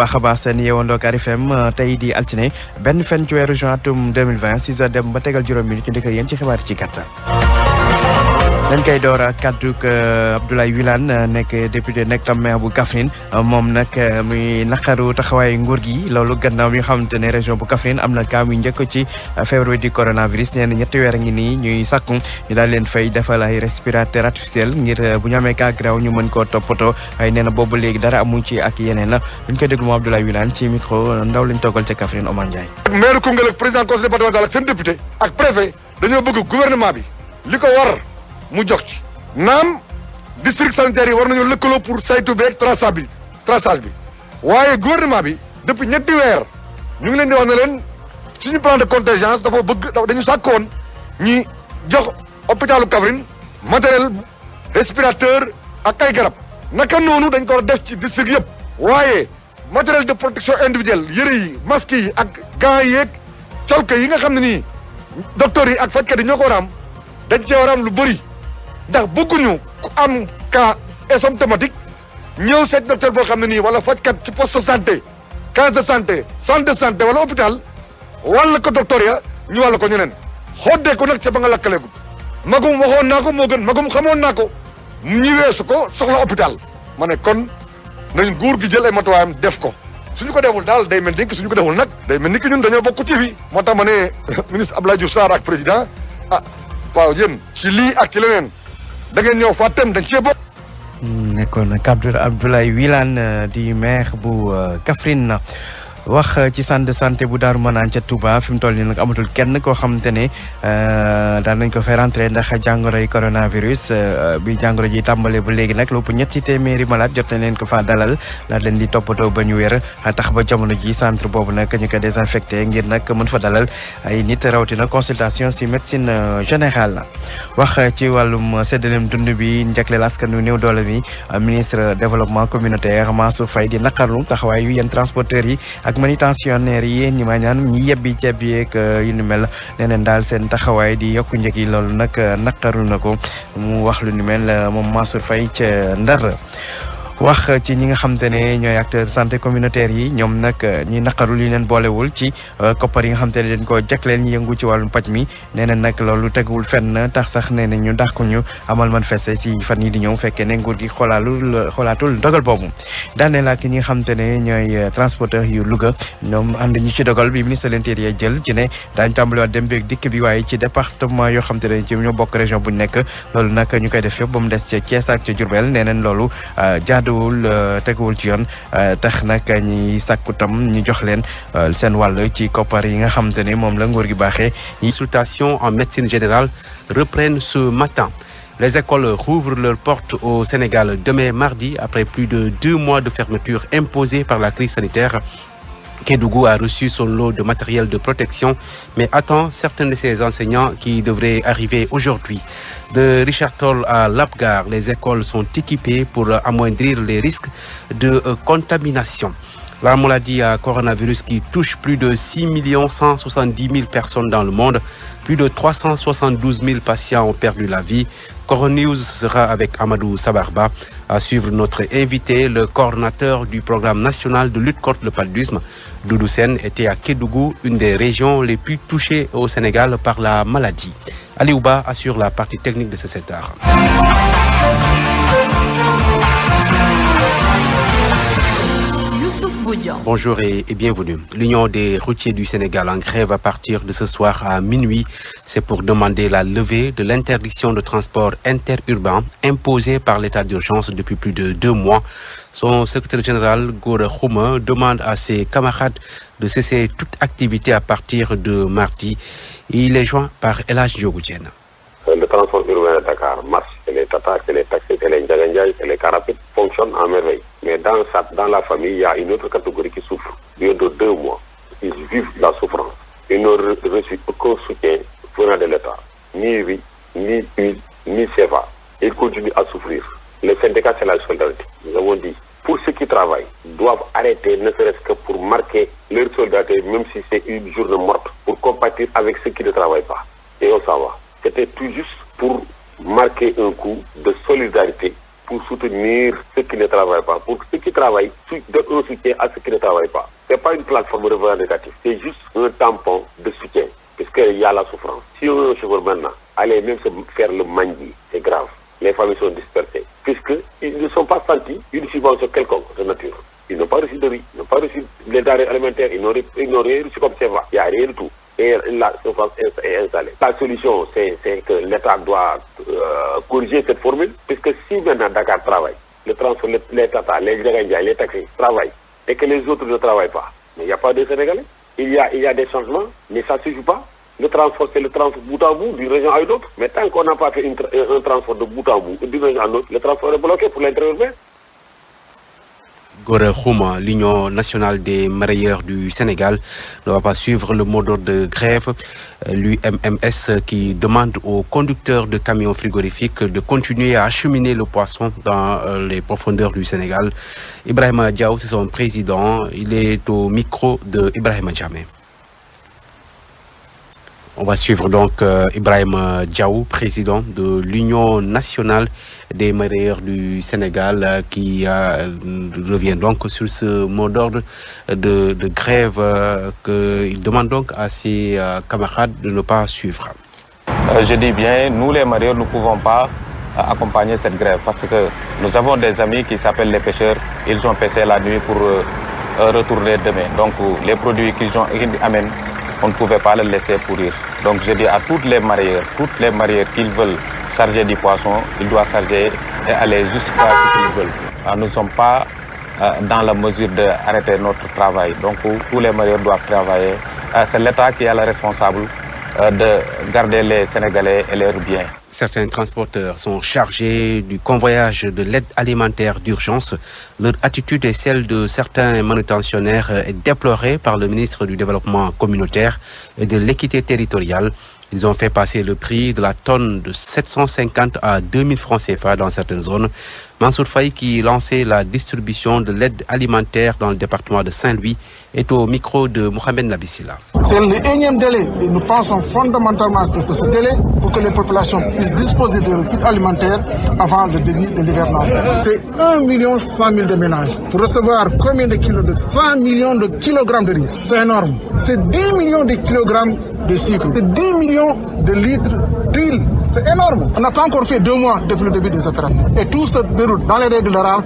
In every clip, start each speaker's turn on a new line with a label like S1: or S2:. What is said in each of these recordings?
S1: baax a baax seen yeewandoog RFM tey di altine benn fan ci weeru juin atum 2020 6 heures dem ba tegal juróom minute ci ndika yéen ci xibaar ci gàttal. dañ koy door ak kàddug Abdoulaye Wilane nekk député nekk tam maire bu Kaffrine moom nag muy naqaru taxawaayu nguur gi loolu gannaaw bi nga xamante ne région bu Kaffrine am na cas yu njëkk ci feebar di coronavirus nee na ñetti weer a ngi nii ñuy sàkku ñu daal leen fay defal ay respirateur artificiel ngir bu ñu amee cas grave ñu mën koo toppatoo waaye nee na boobu léegi dara amuñ ci ak yeneen buñ koy déglu moom Abdoulaye Wilane ci micro ndaw lañ toggal ca Kaffrine Omar Ndiaye.
S2: maire Koungheul ak président conseil départemental ak seen député ak préfet dañoo bëgg gouvernement bi li ko war mu jox ci naam district sanitaire yi war nañoo lëkkaloo pour saytu beeg traçage bi waaye gouvernement bi depuis ñetti weer ñu ngi leen di wax ne leen suñu plan de contingence dafa bëgg dañu sàkkoon ñi jox hôpitalu Kaffrine matériel respirateur ak ay garab naka noonu dañ ko war a def ci district yëpp waaye matériel de protection individuelle yëre yi masque yi ak gants yi yeeg colka yi nga xam ne nii docteurs yi ak fajkat yi ñoo ko war a am dañ cee war a am lu bëri ndax bëgguñu ku am cas asymptomatique ñëw seet docteur boo xam ne nii wala fajkat ci poste de santé case de santé centre de santé wala hôpital wala ko docteur ya ñu wàll ko ñeneen xoddee ko nag ca ba nga lakkaleegu magum waxoon naa ko moo gën magum xamoon naa ko ñi weesu ko soxla hôpital ma ne kon nañ nguur gi jël ay matuwaayam def ko suñu ko deful daal day mel ni suñu ko deful nag day mel ni ki ñun dañoo bokk ci fi moo tax ma ne ministre Abdoulaye Diouf Sarr ak président waaw yéen ci lii ak ci leneen da ngeen ñëw fàttem dañ cee bokk.
S1: nekkoon Abdoulaye Wilane di maire bu Kaffrine wax ci centre de santé bu Daaru Manaan ca Touba fi mu toll nii nag amatul kenn koo xamante ne daan nañ ko fay rentré ndax jàngoroy coronavirus bi jàngoro ji tàmbale ba léegi nag lu ëpp ñetti téeméeri malade jot nañ leen ko faa dalal daal leen di toppatoo ba ñu wér tax ba jamono ji centre boobu nag ñu ko désinfecté ngir nag mën fa dalal ay nit rawatina consultation si médecine générale. wax ci wàllum séddaleem dund bi njagleel askan wi néew doole bi ministre développement communautaire Mansour Faye di naqarlu taxawaayu yéen transporteurs yi ak manutentionnaire yi ñi ma ñaan ñi yebbi ceeb yeeg yu ni mel neneen daal seen taxawaay di yokku njëg yi loolu nag naqaru na ko mu wax lu ni mel moom Mansour Faye ca Ndar. wax ci ñi nga xamante ne ñooy acteurs santé communautaire yi ñoom nag ñi naqaru li leen boolewul ci koppar yi nga xamante ne dañ ko jagleel ñu yëngu ci wàllum paj mi nee na nag loolu teguwul fenn tax sax nee na ñu dàq ko ñu amal manifester ci fan yi di ñëw fekkee ne nguur gi xoolaatul dogal boobu. daaneel ak ñi nga xamante ne ñooy transporteur yu Louga ñoom ànd ñu ci dogal bi ministre de l'intérieur jël ci ne daañu tàmbaliwaat dem beeg dikk bi waaye ci département yoo xamante ne ci ñoo bokk région bu nekk loolu nag ñu koy def yëpp ba mu des ca Thiès ak ca Diourbel nee nañ loolu teguwul ci yoon tax nag ñi sàkku tam ñu jox leen seen wàll ci koppar yi nga xamante ne moom la nguur gi baaxee.
S3: Consultations en médecine générale reprennent ce matin. Les écoles rouvrent leurs portes au Sénégal demain mardi après plus de 2 mois de fermeture imposée par la crise sanitaire. Kédougou a reçu son lot de matériel de protection, mais attend certains de ses enseignants qui devraient arriver aujourd'hui. De Richard Toll à Lapgar, les écoles sont équipées pour amoindrir les risques de contamination. La maladie à coronavirus qui touche plus de 6 170 000 personnes dans le monde, plus de 372 000 patients ont perdu la vie. Coronews sera avec Amadou Sabarba. À suivre notre invité, le coordonnateur du programme national de lutte contre le paludisme. Doudou Sène était à Kédougou, une des régions les plus touchées au Sénégal par la maladie. Ali Ouba assure la partie technique de ce 7h. Bonjour et bienvenue. L'Union des routiers du Sénégal en grève à partir de ce soir à minuit. C'est pour demander la levée de l'interdiction de transport interurbain imposée par l'état d'urgence depuis plus de 2 mois. Son secrétaire général, Gora Khouma, demande à ses camarades de cesser toute activité à partir de mardi. Il est joint par Elhadj Ndiogou Diène.
S4: Le transport urbain de Dakar marche, et les tatas, et les taxis, et les Ndiagandiaï, et les carapides fonctionnent en merveille. Mais dans la famille, il y a une autre catégorie qui souffre. Lieu de 2 mois, ils vivent la souffrance. Ils n'ont reçu aucun soutien venant de l'État. Ni riz, ni huile, ni CFA. Ils continuent à souffrir. Les syndicats, c'est la solidarité. Nous avons dit, pour ceux qui travaillent, doivent arrêter, ne serait-ce que pour marquer leur solidarité, même si c'est une journée morte, pour compatir avec ceux qui ne travaillent pas. Et on s'en va. C'était tout juste pour marquer un coup de solidarité pour soutenir ceux qui ne travaillent pas. Pour ceux qui travaillent, donne un soutien à ceux qui ne travaillent pas. Ce n'est pas une plateforme revendicative, c'est juste un tampon de soutien, puisqu'il y a la souffrance. Si un chauffeur maintenant allait même se faire le mandi, c'est grave. Les familles sont dispersées, puisqu'ils ne sont pas sentis une subvention quelconque de nature. Ils n'ont pas reçu de riz, ils n'ont pas reçu les denrées alimentaires, ils n'ont rien reçu comme CFA. Il n'y a rien du tout. Et la souffrance est installée. La solution, c'est que l'État doit corriger cette formule, puisque si maintenant Dakar travaille, le transport, les Tata, les Djagandja, les taxis travaillent, et que les autres ne travaillent pas, mais il n'y a pas de Sénégalais. Il y a des changements, mais ça ne suffit pas. Le transport, c'est le transport bout en bout d'une région à une autre. Mais tant qu'on n'a pas fait un transport de bout en bout d'une région à une autre, le transport est bloqué pour l'intérieur.
S3: Gore Khouma, l'Union nationale des mareyeurs du Sénégal, ne va pas suivre le mot d'ordre de grève. L'UMMS qui demande aux conducteurs de camions frigorifiques de continuer à acheminer le poisson dans les profondeurs du Sénégal. Ibrahima Diaw, c'est son président. Il est au micro de Ibrahima Djamé. On va suivre donc Ibrahima Diaw, président de l'Union nationale des mareyeurs du Sénégal, qui revient donc sur ce mot d'ordre de grève qu'il demande donc à ses camarades de ne pas suivre.
S5: Je dis bien, nous les mareyeurs, nous ne pouvons pas accompagner cette grève parce que nous avons des amis qui s'appellent les pêcheurs. Ils ont pêché la nuit pour retourner demain. Donc les produits qu'ils amènent, on ne pouvait pas les laisser pourrir. Donc je dis à toutes les mareyeurs qu'ils veulent charger du poisson, ils doivent charger et aller jusqu'à ce qu'ils veulent. Nous ne sommes pas dans la mesure d'arrêter notre travail. Donc tous les mareyeurs doivent travailler. C'est l'État qui est le responsable de garder les Sénégalais et leurs biens.
S3: Certains transporteurs sont chargés du convoyage de l'aide alimentaire d'urgence. Leur attitude et celle de certains manutentionnaires est déplorée par le ministre du Développement communautaire et de l'équité territoriale. Ils ont fait passer le prix de la tonne de 750 à 2000 francs CFA dans certaines zones. Mansour Faye, qui lançait la distribution de l'aide alimentaire dans le département de Saint-Louis, est au micro de Mohamed Nabissila.
S6: C'est le énième délai et nous pensons fondamentalement que c'est ce délai pour que les populations puissent disposer de kits alimentaires avant le début de l'hivernage. C'est 1 100 000 de ménages. Pour recevoir combien de kilos de 100 millions de kilogrammes de riz? C'est énorme. C'est 10 millions de kilogrammes de sucre. C'est 10 millions de litres d'huile. C'est énorme. On n'a pas encore fait 2 mois depuis le début des opérations. Et tout se déroule dans les règles de l'art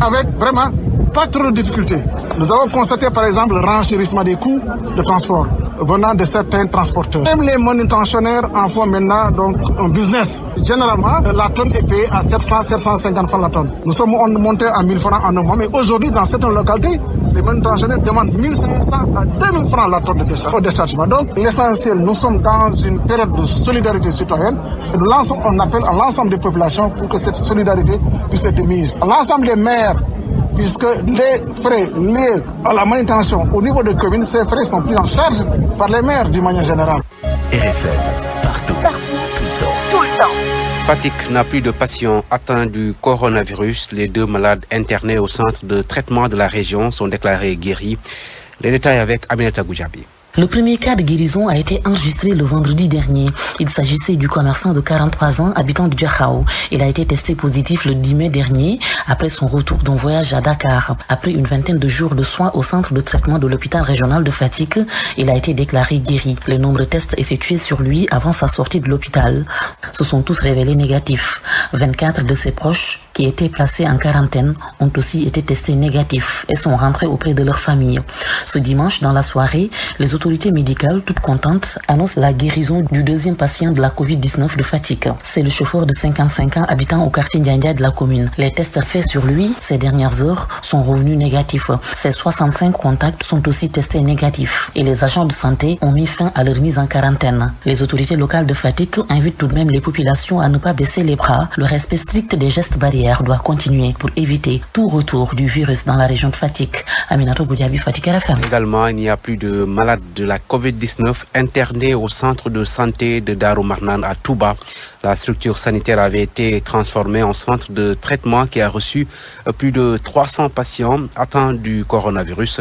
S6: avec vraiment pas trop de difficultés. Nous avons constaté par exemple le renchérissement des coûts de transport venant de certains transporteurs. Même les manutentionnaires en font maintenant donc un business. Généralement, la tonne est payée à 700-750 francs la tonne. Nous sommes montés à 1000 francs en un mois, mais aujourd'hui dans certaines localités, les manutentionnaires demandent 1500 à 2000 francs la tonne de déchargement. Donc l'essentiel, nous sommes dans une période de solidarité citoyenne et nous lançons un appel à l'ensemble des populations pour que cette solidarité puisse être mise. À l'ensemble des maires, puisque les frais liés à la manutention au niveau des communes, ces frais sont pris en charge par les maires d'une manière générale.
S7: RFM, partout, tout le temps.
S3: Fatick n'a plus de patients atteints du coronavirus. Les 2 malades internés au centre de traitement de la région sont déclarés guéris. Les détails avec Aminata Goujabi.
S8: Le premier cas de guérison a été enregistré le vendredi dernier. Il s'agissait du commerçant de 43 ans, habitant du Djakhao. Il a été testé positif le 10 mai dernier, après son retour d'un voyage à Dakar. Après une vingtaine de jours de soins au centre de traitement de l'hôpital régional de Fatick, il a été déclaré guéri. Les nombreux tests effectués sur lui avant sa sortie de l'hôpital se sont tous révélés négatifs. 24 de ses proches, qui étaient placés en quarantaine, ont aussi été testés négatifs et sont rentrés auprès de leur famille. Ce dimanche, dans la soirée, les autorités médicales, toutes contentes, annoncent la guérison du 2e patient de la Covid-19 de Fatick. C'est le chauffeur de 55 ans habitant au quartier Ndiandia de la commune. Les tests faits sur lui ces dernières heures sont revenus négatifs. Ses 65 contacts sont aussi testés négatifs et les agents de santé ont mis fin à leur mise en quarantaine. Les autorités locales de Fatick invitent tout de même les populations à ne pas baisser les bras. Le respect strict des gestes barrières doit continuer pour éviter tout retour du virus dans la région de Fatick. Aminatou Goudiaby, Fatick RFM.
S3: Également, il n'y a plus de malades de la Covid-19 internés au centre de santé de Darou Marnane à Touba. La structure sanitaire avait été transformée en centre de traitement qui a reçu plus de 300 patients atteints du coronavirus.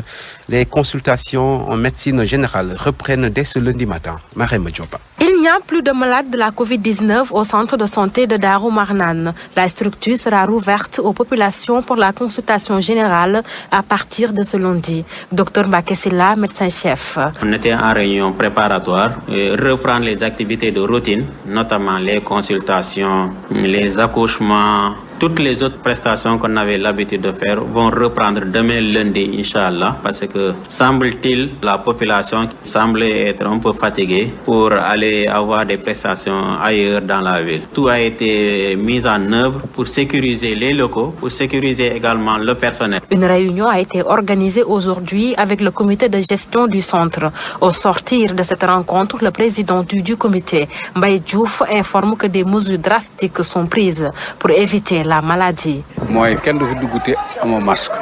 S3: Les consultations en médecine générale reprennent dès ce lundi matin. Marème Dioba.
S9: Il Il n'y a plus de malades de la Covid-19 au centre de santé de Darou Marnane. La structure sera rouverte aux populations pour la consultation générale à partir de ce lundi. Dr Bakessila, médecin-chef.
S10: On était en réunion préparatoire, reprendre les activités de routine, notamment les consultations, les accouchements. Toutes les autres prestations qu'on avait l'habitude de faire vont reprendre demain lundi, Inch'Allah, parce que semble-t-il, la population semble être un peu fatiguée pour aller avoir des prestations ailleurs dans la ville. Tout a été mis en œuvre pour sécuriser les locaux, pour sécuriser également le personnel.
S9: Une réunion a été organisée aujourd'hui avec le comité de gestion du centre. Au sortir de cette rencontre, le président du comité, Mbaye Diouf, informe que des mesures drastiques sont prises pour éviter la maladie.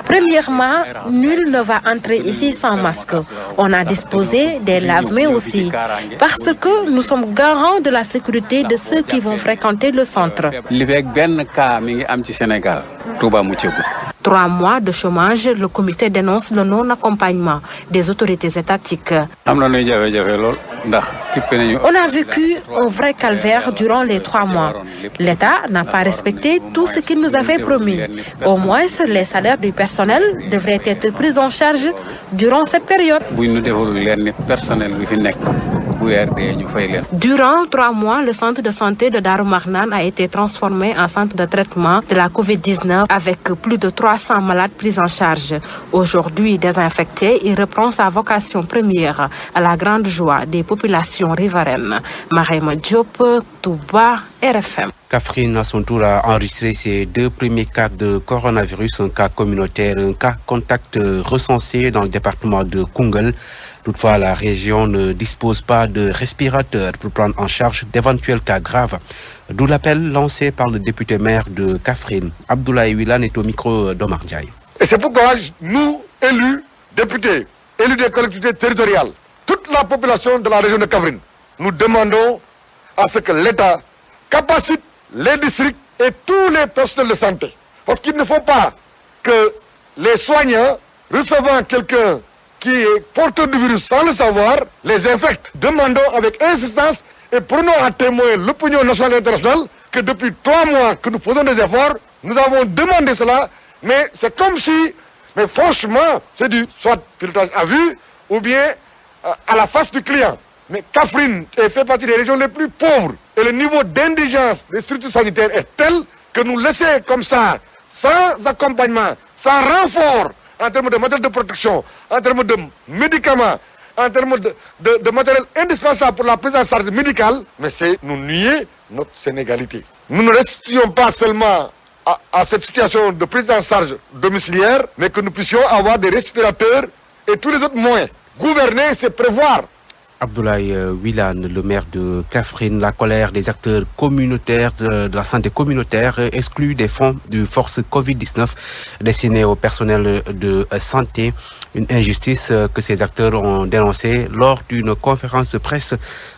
S9: Premièrement, nul ne va entrer ici sans masque. On a disposé des lave-mains aussi, parce que nous sommes garants de la sécurité de ceux qui vont fréquenter le centre. 3 mois de chômage, le comité dénonce le non-accompagnement des autorités étatiques. On a vécu un vrai calvaire durant les 3 mois. L'État n'a pas respecté tout ce qu'il nous avait promis. Au moins, les salaires du personnel devraient être pris en charge durant cette période. Durant 3 mois, le centre de santé de Darou Marnane a été transformé en centre de traitement de la Covid-19 avec plus de 300 malades pris en charge. Aujourd'hui désinfecté, il reprend sa vocation première à la grande joie des populations riveraines. Marema Diop, Touba, RFM.
S3: Kaffrine, à son tour, a enregistré ses 2 premiers cas de coronavirus, un cas communautaire, un cas contact recensé dans le département de Koungheul. Toutefois, la région ne dispose pas de respirateurs pour prendre en charge d'éventuels cas graves. D'où l'appel lancé par le député maire de Kaffrine. Abdoulaye Wilane est au micro d'Omar Ndiaye.
S2: Et c'est pourquoi nous, élus, députés, élus des collectivités territoriales, toute la population de la région de Kaffrine, nous demandons à ce que l'État capacite les districts et tous les personnels de santé. Parce qu'il ne faut pas que les soignants, recevant quelqu'un qui est porteur du virus sans le savoir, les infectent. Demandons avec insistance et prenons à témoin l'opinion nationale et internationale que depuis 3 mois que nous faisons des efforts, nous avons demandé cela, mais c'est comme si, mais franchement, c'est du soit pilotage à vue ou bien à la face du client. Mais Kaffrine fait partie des régions les plus pauvres et le niveau d'indigence des structures sanitaires est tel que nous laisser comme ça, sans accompagnement, sans renfort en termes de matériel de protection, en termes de médicaments, en termes de matériel indispensable pour la prise en charge médicale, mais c'est nous nier notre sénégalité. Nous ne restions pas seulement à cette situation de prise en charge domiciliaire, mais que nous puissions avoir des respirateurs et tous les autres moyens. Gouverner, c'est prévoir.
S3: Abdoulaye Wilane, le maire de Kaffrine, la colère des acteurs communautaires de la santé communautaire exclus des fonds du force Covid-19 destinés au personnel de santé. Une injustice que ces acteurs ont dénoncée lors d'une conférence de presse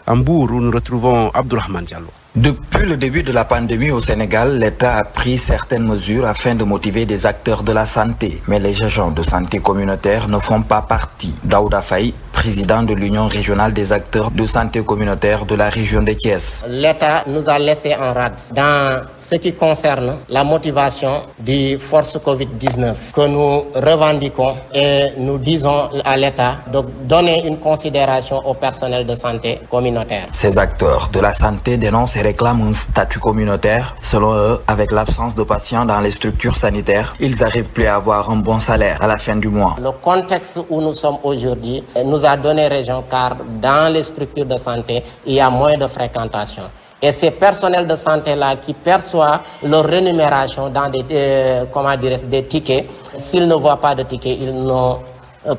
S3: à Mbour où nous retrouvons Abdourahmane Diallo.
S11: Depuis le début de la pandémie au Sénégal, l'État a pris certaines mesures afin de motiver des acteurs de la santé. Mais les agents de santé communautaire ne font pas partie. Daouda Faye, président de l'Union régionale des acteurs de santé communautaire de la région de Thiès.
S12: L'État nous a laissé en rade dans ce qui concerne la motivation des forces Covid-19 que nous revendiquons et nous disons à l'État de donner une considération au personnel de santé communautaire.
S11: Ces acteurs de la santé dénoncent et réclament un statut communautaire. Selon eux, avec l'absence de patients dans les structures sanitaires, ils n'arrivent plus à avoir un bon salaire à la fin du mois.
S12: Le contexte où nous sommes aujourd'hui nous a donné raison car dans les structures de santé, il y a moins de fréquentation. Et ces personnels de santé-là qui perçoivent leur rémunération dans des tickets, s'ils ne voient pas de tickets, ils n'ont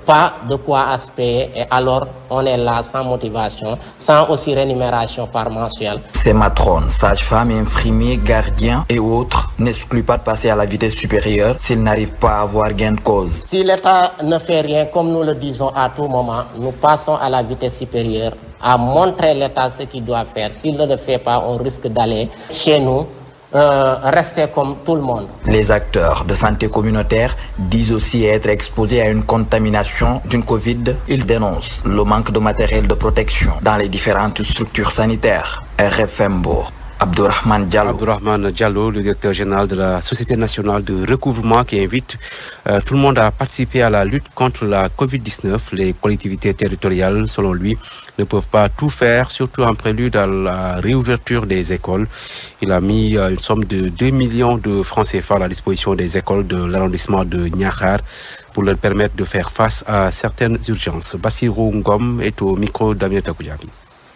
S12: pas de quoi à se payer et alors on est là sans motivation, sans aussi rémunération par mensuel.
S11: Ces matrones, sages-femmes, infirmiers, gardiens et autres n'excluent pas de passer à la vitesse supérieure s'ils n'arrivent pas à avoir gain de cause.
S12: Si l'État ne fait rien, comme nous le disons à tout moment, nous passons à la vitesse supérieure, à montrer l'État ce qu'il doit faire. S'il ne le fait pas, on risque d'aller chez nous rester comme tout le monde.
S11: Les acteurs de santé communautaire disent aussi être exposés à une contamination d'une Covid. Ils dénoncent le manque de matériel de protection dans les différentes structures sanitaires. RFM Bourg. Abdourahmane
S3: Diallo, le directeur général de la Société nationale de recouvrement qui invite tout le monde à participer à la lutte contre la Covid-19. Les collectivités territoriales, selon lui, ne peuvent pas tout faire, surtout en prélude à la réouverture des écoles. Il a mis une somme de 2 millions de francs CFA à la disposition des écoles de l'arrondissement de Niakhar pour leur permettre de faire face à certaines urgences. Bassirou Ngom est au micro d'Aminata Koudjami.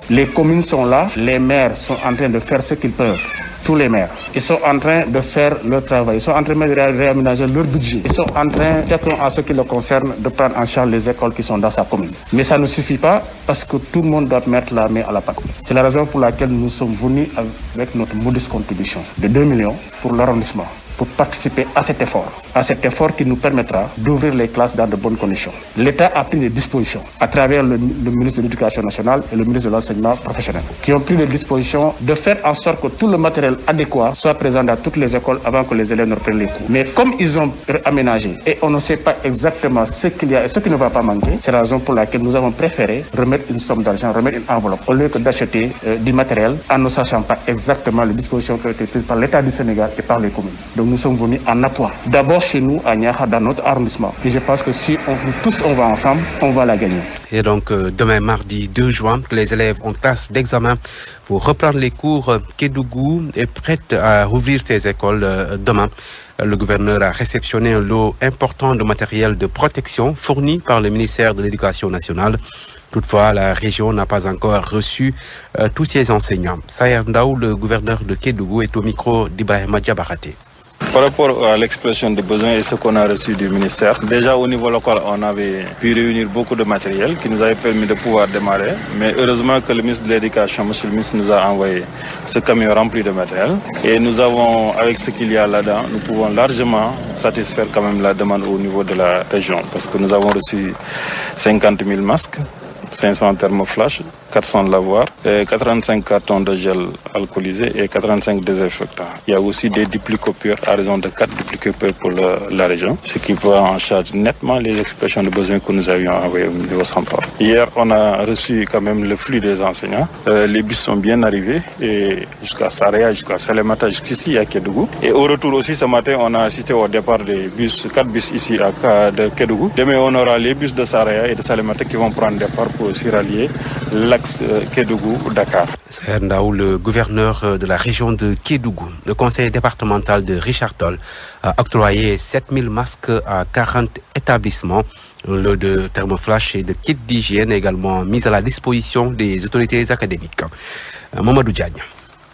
S13: Les communes sont là, les maires sont en train de faire ce qu'ils peuvent. Tous les maires. Ils sont en train de faire leur travail. Ils sont en train de réaménager leur budget. Ils sont en train, chacun en ce qui le concerne, de prendre en charge les écoles qui sont dans sa commune. Mais ça ne suffit pas parce que tout le monde doit mettre la main à la pâte. C'est la raison pour laquelle nous sommes venus avec notre modeste contribution de 2 millions pour l'arrondissement, pour participer à cet effort qui nous permettra d'ouvrir les classes dans de bonnes conditions. L'État a pris des dispositions à travers le ministre de l'Éducation nationale et le ministre de l'Enseignement professionnel, qui ont pris des dispositions de faire en sorte que tout le matériel adéquat soit présent dans toutes les écoles avant que les élèves ne reprennent les cours. Mais comme ils ont aménagé et on ne sait pas exactement ce qu'il y a et ce qui ne va pas manquer, c'est la raison pour laquelle nous avons préféré remettre une somme d'argent, remettre une enveloppe, au lieu que d'acheter du matériel en ne sachant pas exactement les dispositions qui ont été prises par l'État du Sénégal et par les communes. Donc nous sommes venus en appui. D'abord chez nous, à Niakhar, dans notre arrondissement. Et je pense que si on va ensemble, on va la gagner.
S3: Et donc, demain, mardi 2 juin, les élèves en classe d'examen pour reprendre les cours. Kédougou est prête à rouvrir ses écoles demain. Le gouverneur a réceptionné un lot important de matériel de protection fourni par le ministère de l'Éducation nationale. Toutefois, la région n'a pas encore reçu tous ses enseignants. Sayer Ndaou, le gouverneur de Kédougou, est au micro d'Ibrahima Diabarate.
S14: Par rapport à l'expression des besoins et ce qu'on a reçu du ministère, déjà au niveau local, on avait pu réunir beaucoup de matériel qui nous avait permis de pouvoir démarrer. Mais heureusement que le ministre de l'Éducation, M. le ministre, nous a envoyé ce camion rempli de matériel. Et nous avons, avec ce qu'il y a là-dedans, nous pouvons largement satisfaire quand même la demande au niveau de la région. Parce que nous avons reçu 50 000 masques, 500 thermoflash, 400 lavoirs, 85 cartons de gel alcoolisé et 85 désinfectants. Il y a aussi des duplicopures à raison de 4 duplicopures pour la région, ce qui prend en charge nettement les expressions de besoins que nous avions envoyées au niveau central. Hier, on a reçu quand même le flux des enseignants. Les bus sont bien arrivés et jusqu'à Saraya, jusqu'à Salemata, jusqu'ici à Kédougou. Et au retour aussi, ce matin, on a assisté au départ des bus, 4 bus ici de Kédougou. Demain, on aura les bus de Saraya et de Salemata qui vont prendre départ pour aussi rallier l'axe Kédougou-Dakar.
S3: C'est Ndaou, le gouverneur de la région de Kédougou. Le conseil départemental de Richard Toll a octroyé 7000 masques à 40 établissements. Un lot de thermoflash et de kits d'hygiène également mis à la disposition des autorités académiques. Mamadou Diagne.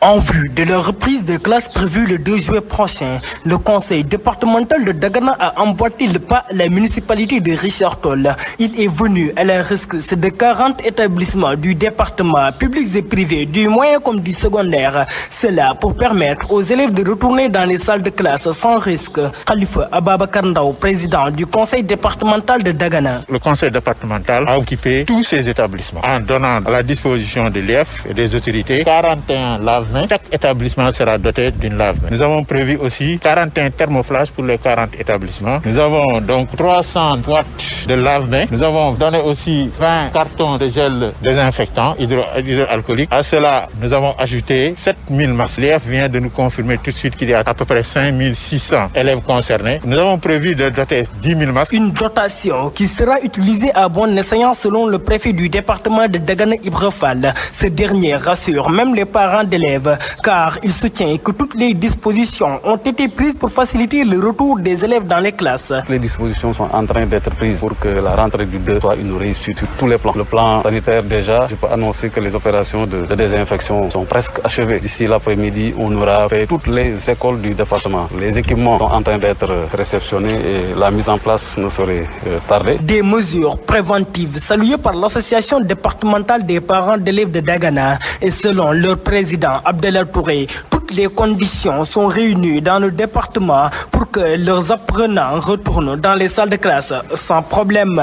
S15: En vue de la reprise des classes prévues le 2 juillet prochain, le conseil départemental de Dagana a emboîté le pas à la municipalité de Richard Toll. Il est venu à la rescousse de 40 établissements du département, publics et privés, du moyen comme du secondaire. Cela pour permettre aux élèves de retourner dans les salles de classe sans risque. Khalifa Ababakar Ndaw, président du conseil départemental de Dagana.
S16: Le conseil départemental a occupé tous ces établissements en donnant à la disposition de l'IEF et des autorités 41 lave-mains. Chaque établissement sera doté d'une lave-main. Nous avons prévu aussi 41 thermoflash pour les 40 établissements. Nous avons donc 300 boîtes de lave-main. Nous avons donné aussi 20 cartons de gel désinfectant hydroalcoolique. À cela, nous avons ajouté 7000 masques. L'IEF vient de nous confirmer tout de suite qu'il y a à peu près 5600 élèves concernés. Nous avons prévu de doter 10 000 masques.
S15: Une dotation qui sera utilisée à bon escient selon le préfet du département de Dagana Ibra Fall. Ce dernier rassure même les parents d'élèves car il soutient que toutes les dispositions ont été prises pour faciliter le retour des élèves dans les classes.
S17: Les dispositions sont en train d'être prises pour que la rentrée du 2 soit une réussite sur tous les plans. Le plan sanitaire déjà, je peux annoncer que les opérations de désinfection sont presque achevées. D'ici l'après-midi, on aura fait toutes les écoles du département. Les équipements sont en train d'être réceptionnés et la mise en place ne saurait tarder.
S15: Des mesures préventives saluées par l'association départementale des parents d'élèves de Dagana et selon leur président Abdellah Touré, toutes les conditions sont réunies dans le département pour que leurs apprenants retournent dans les salles de classe sans problème.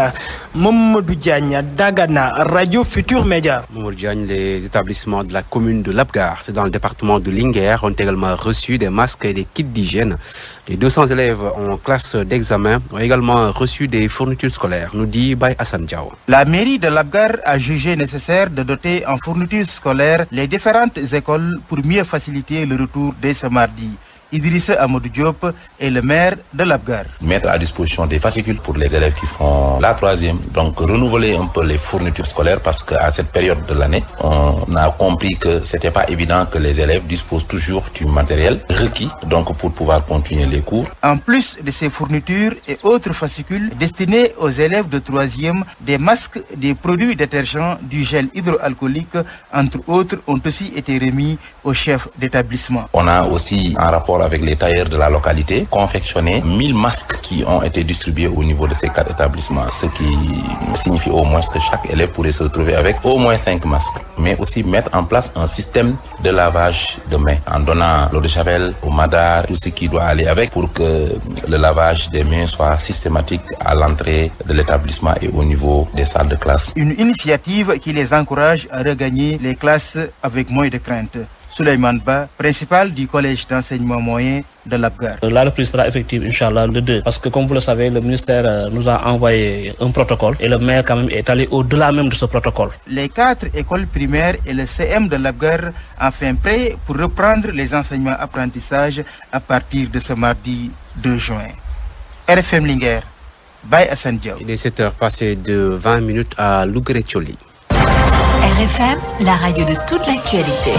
S15: Mamadou Diagne, Dagana, Radio Futur Média.
S3: Mamadou Diagne, les établissements de la commune de Labgar, c'est dans le département de Linguère, ont également reçu des masques et des kits d'hygiène. Les 200 élèves en classe d'examen ont également reçu des fournitures scolaires, nous dit Baye Hassan Diaw.
S18: La mairie de Labgar a jugé nécessaire de doter en fournitures scolaires les différentes écoles pour mieux faciliter le retour dès ce mardi. Idrissa Amadou Diop est le maire de Labgar.
S19: Mettre à disposition des fascicules pour les élèves qui font la troisième, donc renouveler un peu les fournitures scolaires parce qu'à cette période de l'année, on a compris que c'était pas évident que les élèves disposent toujours du matériel requis donc pour pouvoir continuer les cours.
S18: En plus de ces fournitures et autres fascicules destinés aux élèves de troisième, des masques, des produits détergents, du gel hydroalcoolique, entre autres, ont aussi été remis au chef d'établissement.
S19: On a aussi, en rapport avec les tailleurs de la localité, confectionné 1000 masques qui ont été distribués au niveau de ces 4 établissements, ce qui signifie au moins que chaque élève pourrait se retrouver avec au moins 5 masques, mais aussi mettre en place un système de lavage de mains en donnant l'eau de javel, au madar, tout ce qui doit aller avec pour que le lavage des mains soit systématique à l'entrée de l'établissement et au niveau des salles de classe.
S18: Une initiative qui les encourage à regagner les classes avec moins de crainte. Souleymane Ba, principal du collège d'enseignement moyen de Labgar.
S20: La reprise sera effective, Inch'Allah, le 2. Parce que, comme vous le savez, le ministère nous a envoyé un protocole et le maire, quand même, est allé au-delà même de ce protocole.
S18: Les 4 écoles primaires et le CM de Labgar enfin prêts pour reprendre les enseignements-apprentissages à partir de ce mardi 2 juin. RFM Linguère, Baye Hassan Diaw.
S3: Il est 7h passé de 20 minutes à Lougré-Thioli.
S21: RFM, la radio de toute l'actualité.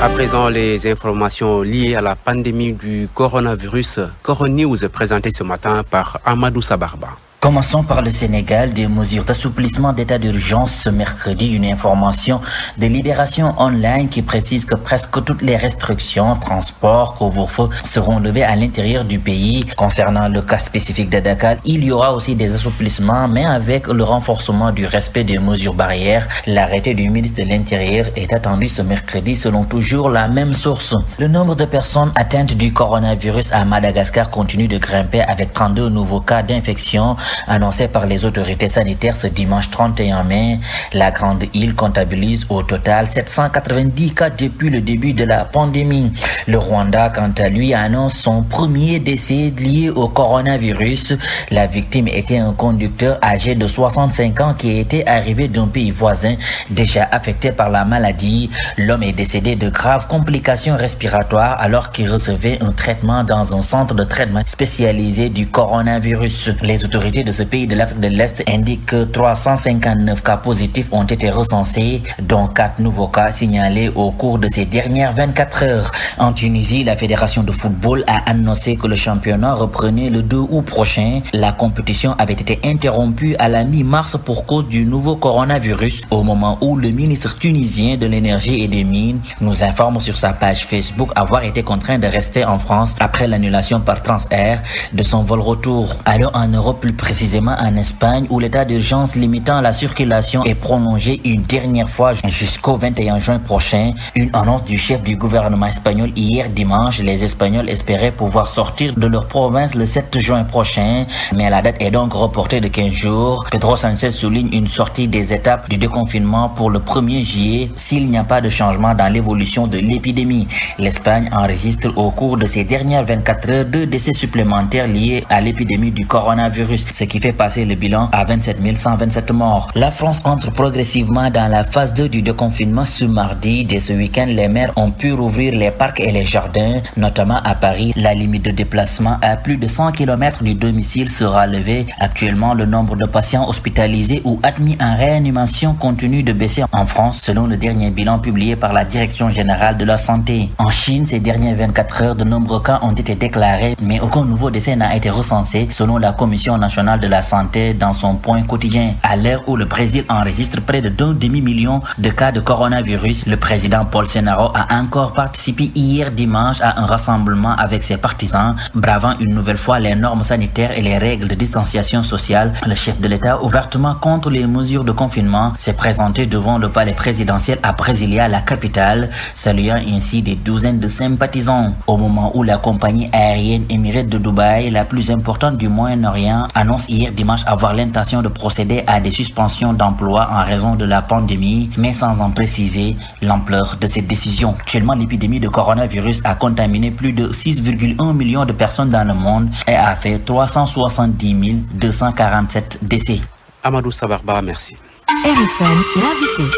S3: À présent, les informations liées à la pandémie du coronavirus. Coronews est présenté ce matin par Amadou Sabarba.
S22: Commençons par le Sénégal, des mesures d'assouplissement d'état d'urgence ce mercredi, une information de Libération Online qui précise que presque toutes les restrictions, transport, couvre-feu seront levées à l'intérieur du pays. Concernant le cas spécifique de Dakar, il y aura aussi des assouplissements, mais avec le renforcement du respect des mesures barrières. L'arrêté du ministre de l'Intérieur est attendu ce mercredi selon toujours la même source. Le nombre de personnes atteintes du coronavirus à Madagascar continue de grimper avec 32 nouveaux cas d'infection annoncé par les autorités sanitaires ce dimanche 31 mai. La grande île comptabilise au total 790 cas depuis le début de la pandémie. Le Rwanda, quant à lui, annonce son premier décès lié au coronavirus. La victime était un conducteur âgé de 65 ans qui était arrivé d'un pays voisin déjà affecté par la maladie. L'homme est décédé de graves complications respiratoires alors qu'il recevait un traitement dans un centre de traitement spécialisé du coronavirus. Les autorités de ce pays de l'Afrique de l'Est indiquent que 359 cas positifs ont été recensés, dont 4 nouveaux cas signalés au cours de ces dernières 24 heures. En Tunisie, la Fédération de football a annoncé que le championnat reprenait le 2 août prochain. La compétition avait été interrompue à la mi-mars pour cause du nouveau coronavirus, au moment où le ministre tunisien de l'énergie et des mines nous informe sur sa page Facebook avoir été contraint de rester en France après l'annulation par Transair de son vol retour. Alors en Europe, plus précisément en Espagne, où l'état d'urgence limitant la circulation est prolongé une dernière fois jusqu'au 21 juin prochain. Une annonce du chef du gouvernement espagnol hier dimanche. Les Espagnols espéraient pouvoir sortir de leur province le 7 juin prochain, mais la date est donc reportée de 15 jours. Pedro Sánchez souligne une sortie des étapes du déconfinement pour le 1er juillet s'il n'y a pas de changement dans l'évolution de l'épidémie. L'Espagne enregistre au cours de ces dernières 24 heures 2 décès supplémentaires liés à l'épidémie du coronavirus, ce qui fait passer le bilan à 27 127 morts. La France entre progressivement dans la phase 2 du déconfinement ce mardi. Dès ce week-end, les maires ont pu rouvrir les parcs et les jardins, notamment à Paris. La limite de déplacement à plus de 100 km du domicile sera levée. Actuellement, le nombre de patients hospitalisés ou admis en réanimation continue de baisser en France, selon le dernier bilan publié par la Direction générale de la santé. En Chine, ces dernières 24 heures, de nombreux cas ont été déclarés, mais aucun nouveau décès n'a été recensé, selon la Commission nationale de la santé dans son point quotidien. À l'heure où le Brésil enregistre près de 2,5 millions de cas de coronavirus, le président Bolsonaro a encore participé hier dimanche à un rassemblement avec ses partisans, bravant une nouvelle fois les normes sanitaires et les règles de distanciation sociale. Le chef de l'État, ouvertement contre les mesures de confinement, s'est présenté devant le palais présidentiel à Brasilia, la capitale, saluant ainsi des douzaines de sympathisants. Au moment où la compagnie aérienne Emirates de Dubaï, la plus importante du Moyen-Orient, annonce annonce hier dimanche avoir l'intention de procéder à des suspensions d'emploi en raison de la pandémie, mais sans en préciser l'ampleur de cette décision. Actuellement, l'épidémie de coronavirus a contaminé plus de 6,1 millions de personnes dans le monde et a fait 370 247 décès.
S3: Amadou Sabarba, merci.
S21: RFM, l'invité.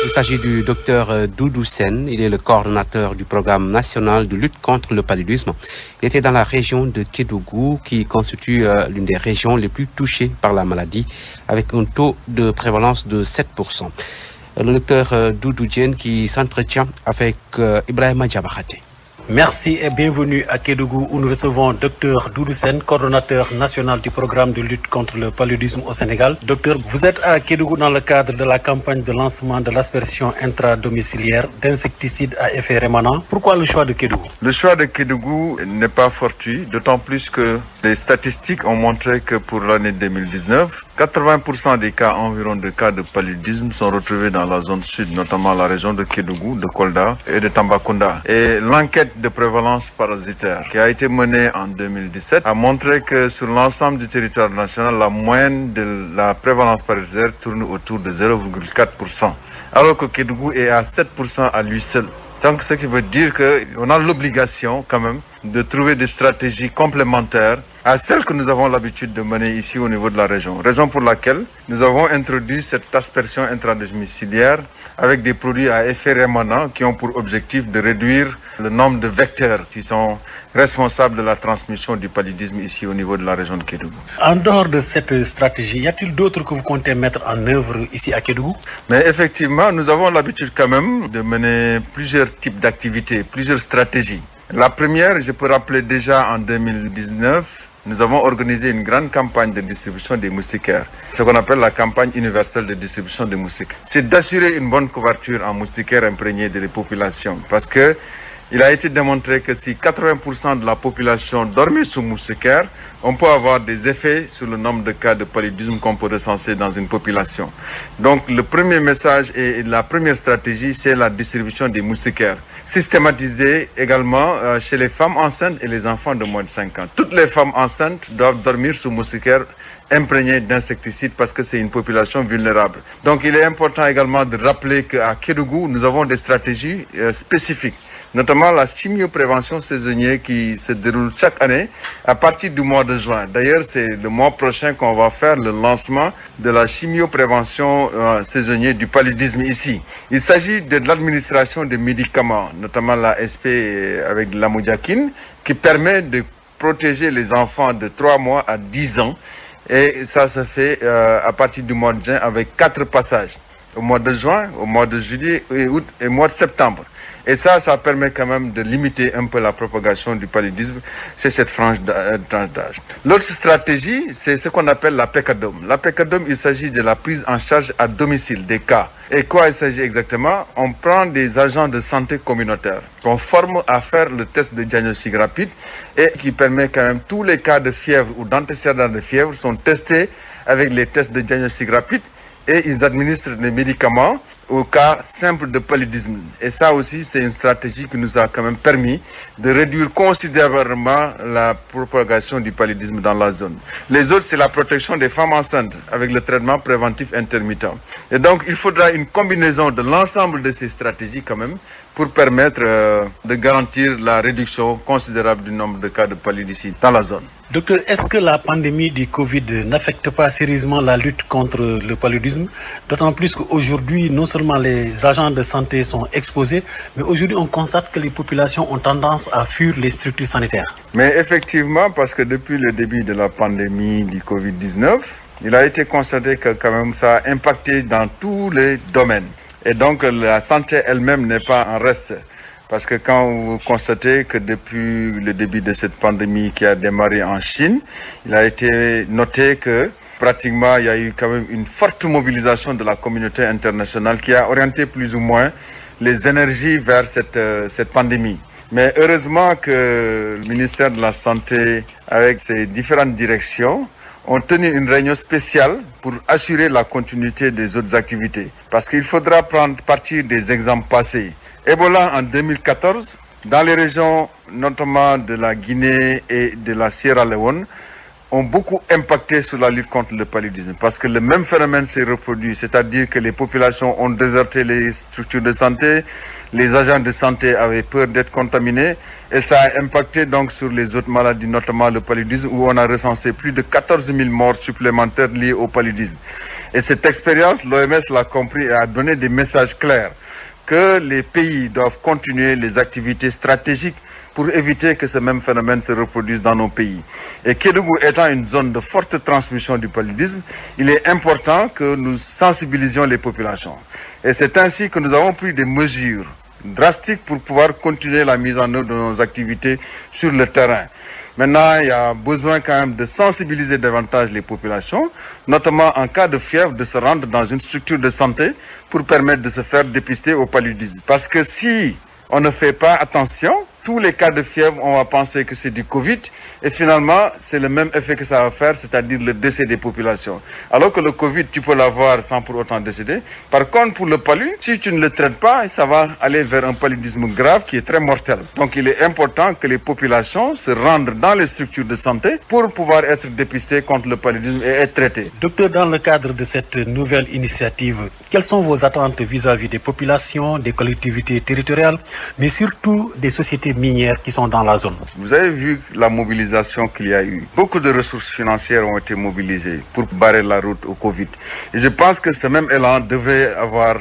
S3: Il s'agit du docteur Doudou Sen. Il est le coordonnateur du programme national de lutte contre le paludisme. Il était dans la région de Kédougou, qui constitue l'une des régions les plus touchées par la maladie, avec un taux de prévalence de 7%. Le docteur Doudou Sen qui s'entretient avec Ibrahima Diabakhate.
S1: Merci et bienvenue à Kédougou où nous recevons Dr Doudou Sen, coordonnateur national du programme de lutte contre le paludisme au Sénégal. Docteur, vous êtes à Kédougou dans le cadre de la campagne de lancement de l'aspersion intradomiciliaire d'insecticides à effet rémanent. Pourquoi le choix de Kédougou?
S4: Le choix de Kédougou n'est pas fortuit, d'autant plus que les statistiques ont montré que pour l'année 2019, 80% des cas environ de cas de paludisme sont retrouvés dans la zone sud, notamment la région de Kédougou, de Kolda et de Tambacounda. Et l'enquête de prévalence parasitaire qui a été menée en 2017 a montré que sur l'ensemble du territoire national, la moyenne de la prévalence parasitaire tourne autour de 0,4%, alors que Kédougou est à 7% à lui seul. Donc, ce qui veut dire qu'on a l'obligation quand même de trouver des stratégies complémentaires à celles que nous avons l'habitude de mener ici au niveau de la région. Raison pour laquelle nous avons introduit cette aspersion intradomiciliaire avec des produits à effet rémanent qui ont pour objectif de réduire le nombre de vecteurs qui sont responsables de la transmission du paludisme ici au niveau de la région de Kédougou.
S1: En dehors de cette stratégie, y a-t-il d'autres que vous comptez mettre en œuvre ici à Kédougou?
S4: Mais effectivement, nous avons l'habitude quand même de mener plusieurs types d'activités, plusieurs stratégies. La première, je peux rappeler déjà en 2019, nous avons organisé une grande campagne de distribution des moustiquaires, ce qu'on appelle la campagne universelle de distribution des moustiques. C'est d'assurer une bonne couverture en moustiquaires imprégnés des populations, parce que il a été démontré que si 80% de la population dormait sous moustiquaire, on peut avoir des effets sur le nombre de cas de paludisme qu'on peut recenser dans une population. Donc le premier message et la première stratégie, c'est la distribution des moustiquaires. Systématisée également chez les femmes enceintes et les enfants de moins de 5 ans. Toutes les femmes enceintes doivent dormir sous moustiquaires imprégnés d'insecticides parce que c'est une population vulnérable. Donc il est important également de rappeler qu'à Kédougou, nous avons des stratégies spécifiques, notamment la chimioprévention saisonnière qui se déroule chaque année à partir du mois de juin. D'ailleurs, c'est le mois prochain qu'on va faire le lancement de la chimioprévention saisonnière du paludisme ici. Il s'agit de l'administration des médicaments, notamment la SP avec l'amodiaquine, qui permet de protéger les enfants de 3 mois à 10 ans. Et ça se fait à partir du mois de juin avec 4 passages. Au mois de juin, au mois de juillet, août et au mois de septembre. Et ça permet quand même de limiter un peu la propagation du paludisme. C'est cette frange d'âge. L'autre stratégie, c'est ce qu'on appelle la PECADOM. La PECADOM, il s'agit de la prise en charge à domicile des cas. Et quoi il s'agit exactement? On prend des agents de santé communautaires qu'on forme à faire le test de diagnostic rapide et qui permet quand même tous les cas de fièvre ou d'antécédents de fièvre sont testés avec les tests de diagnostic rapide et ils administrent des médicaments au cas simple de paludisme. Et ça aussi, c'est une stratégie qui nous a quand même permis de réduire considérablement la propagation du paludisme dans la zone. Les autres, c'est la protection des femmes enceintes avec le traitement préventif intermittent. Et donc, il faudra une combinaison de l'ensemble de ces stratégies quand même pour permettre de garantir la réduction considérable du nombre de cas de paludisme dans la zone.
S1: Docteur, est-ce que la pandémie du Covid n'affecte pas sérieusement la lutte contre le paludisme? D'autant plus qu'aujourd'hui, non seulement les agents de santé sont exposés, mais aujourd'hui on constate que les populations ont tendance à fuir les structures sanitaires.
S4: Mais effectivement, parce que depuis le début de la pandémie du Covid-19, il a été constaté que quand même ça a impacté dans tous les domaines. Et donc la santé elle-même n'est pas en reste. Parce que quand vous constatez que depuis le début de cette pandémie qui a démarré en Chine, il a été noté que pratiquement il y a eu quand même une forte mobilisation de la communauté internationale qui a orienté plus ou moins les énergies vers cette pandémie. Mais heureusement que le ministère de la Santé, avec ses différentes directions, ont tenu une réunion spéciale pour assurer la continuité des autres activités. Parce qu'il faudra partir des exemples passés. Ebola en 2014, dans les régions notamment de la Guinée et de la Sierra Leone, ont beaucoup impacté sur la lutte contre le paludisme parce que le même phénomène s'est reproduit, c'est-à-dire que les populations ont déserté les structures de santé, les agents de santé avaient peur d'être contaminés et ça a impacté donc sur les autres maladies, notamment le paludisme où on a recensé plus de 14 000 morts supplémentaires liées au paludisme. Et cette expérience, l'OMS l'a compris et a donné des messages clairs que les pays doivent continuer les activités stratégiques pour éviter que ce même phénomène se reproduise dans nos pays. Et Kédougou étant une zone de forte transmission du paludisme, il est important que nous sensibilisions les populations. Et c'est ainsi que nous avons pris des mesures drastiques pour pouvoir continuer la mise en œuvre de nos activités sur le terrain. Maintenant, il y a besoin quand même de sensibiliser davantage les populations, notamment en cas de fièvre, de se rendre dans une structure de santé pour permettre de se faire dépister au paludisme. Parce que si on ne fait pas attention, tous les cas de fièvre, on va penser que c'est du Covid et finalement, c'est le même effet que ça va faire, c'est-à-dire le décès des populations. Alors que le Covid, tu peux l'avoir sans pour autant décéder. Par contre, pour le palud, si tu ne le traites pas, ça va aller vers un paludisme grave qui est très mortel. Donc, il est important que les populations se rendent dans les structures de santé pour pouvoir être dépistées contre le paludisme et être traitées.
S1: Docteur, dans le cadre de cette nouvelle initiative, quelles sont vos attentes vis-à-vis des populations, des collectivités territoriales, mais surtout des sociétés minières qui sont dans la zone?
S4: Vous avez vu la mobilisation qu'il y a eu. Beaucoup de ressources financières ont été mobilisées pour barrer la route au Covid. Et je pense que ce même élan devait avoir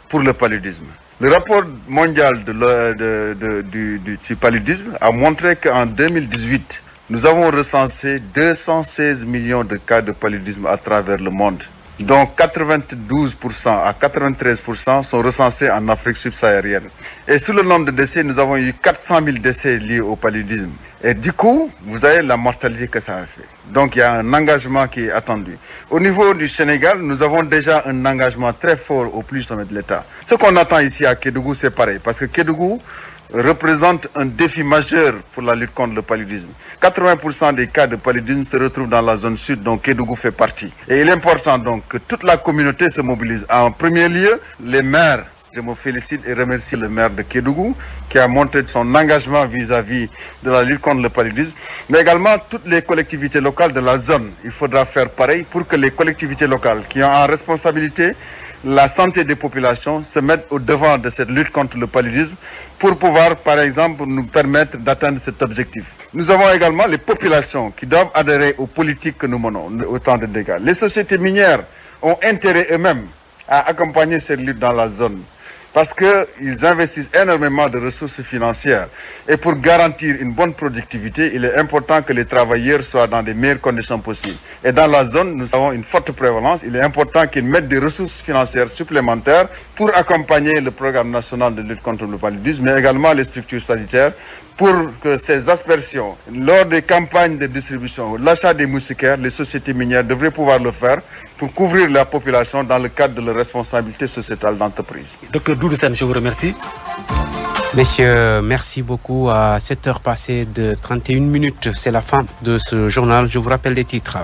S4: pour le paludisme. Le rapport mondial du paludisme a montré qu'en 2018, nous avons recensé 216 millions de cas de paludisme à travers le monde. Donc 92% à 93% sont recensés en Afrique subsaharienne. Et sur le nombre de décès, nous avons eu 400 000 décès liés au paludisme. Et du coup, vous avez la mortalité que ça a fait. Donc il y a un engagement qui est attendu. Au niveau du Sénégal, nous avons déjà un engagement très fort au plus sommet de l'État. Ce qu'on attend ici à Kédougou, c'est pareil. Parce que Kédougou représente un défi majeur pour la lutte contre le paludisme. 80% des cas de paludisme se retrouvent dans la zone sud, dont Kédougou fait partie. Et il est important donc que toute la communauté se mobilise. En premier lieu, les maires. Je me félicite et remercie le maire de Kédougou qui a montré son engagement vis-à-vis de la lutte contre le paludisme, mais également toutes les collectivités locales de la zone. Il faudra faire pareil pour que les collectivités locales qui ont en responsabilité la santé des populations se mettent au devant de cette lutte contre le paludisme pour pouvoir, par exemple, nous permettre d'atteindre cet objectif. Nous avons également les populations qui doivent adhérer aux politiques que nous menons au temps de dégâts. Les sociétés minières ont intérêt eux-mêmes à accompagner cette lutte dans la zone, parce qu'ils investissent énormément de ressources financières. Et pour garantir une bonne productivité, il est important que les travailleurs soient dans les meilleures conditions possibles. Et dans la zone, nous avons une forte prévalence. Il est important qu'ils mettent des ressources financières supplémentaires pour accompagner le programme national de lutte contre le paludisme, mais également les structures sanitaires, pour que ces aspersions, lors des campagnes de distribution, l'achat des moustiquaires, les sociétés minières devraient pouvoir le faire pour couvrir la population dans le cadre de leur responsabilité sociétale d'entreprise.
S1: Docteur Doudou Sène, je vous remercie.
S3: Messieurs, merci beaucoup. À 7h passées de 31 minutes, c'est la fin de ce journal. Je vous rappelle les titres.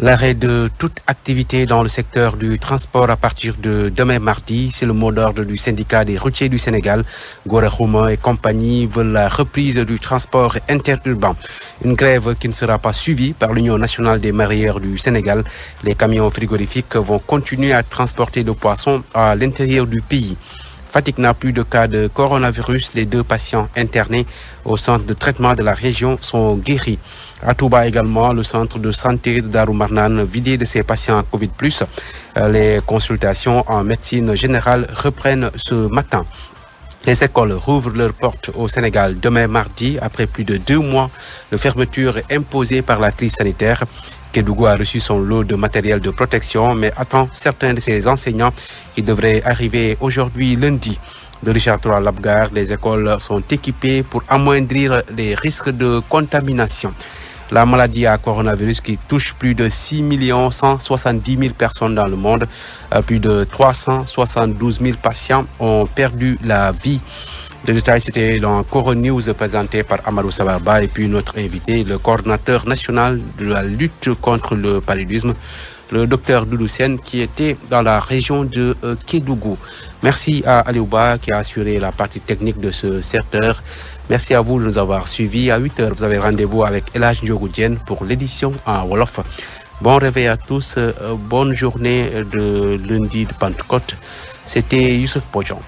S3: L'arrêt de toute activité dans le secteur du transport à partir de demain mardi, c'est le mot d'ordre du syndicat des routiers du Sénégal. Gora Khouma et compagnie veulent la reprise du transport interurbain. Une grève qui ne sera pas suivie par l'Union nationale des mareyeurs du Sénégal. Les camions frigorifiques vont continuer à transporter le poisson à l'intérieur du pays. Fatick n'a plus de cas de coronavirus. Les 2 patients internés au centre de traitement de la région sont guéris. À Touba également, le centre de santé de Darou Marnane vidé de ses patients Covid+. Les consultations en médecine générale reprennent ce matin. Les écoles rouvrent leurs portes au Sénégal demain mardi après plus de 2 mois de fermeture imposée par la crise sanitaire. Kédougou a reçu son lot de matériel de protection, mais attend certains de ses enseignants qui devraient arriver aujourd'hui lundi. De Richard Toral Labgar, les écoles sont équipées pour amoindrir les risques de contamination. La maladie à coronavirus qui touche plus de 6 170 000 personnes dans le monde. Plus de 372 000 patients ont perdu la vie. Le détail, c'était dans Coro News présenté par Amadou Sabarba et puis notre invité, le coordinateur national de la lutte contre le paludisme, le docteur Doudou Sène qui était dans la région de Kédougou. Merci à Aliouba qui a assuré la partie technique de ce secteur. Merci à vous de nous avoir suivis. À 8h, vous avez rendez-vous avec Elhaj Ndiogou pour l'édition en Wolof. Bon réveil à tous. Bonne journée de lundi de Pentecôte. C'était Youssouf Podjon.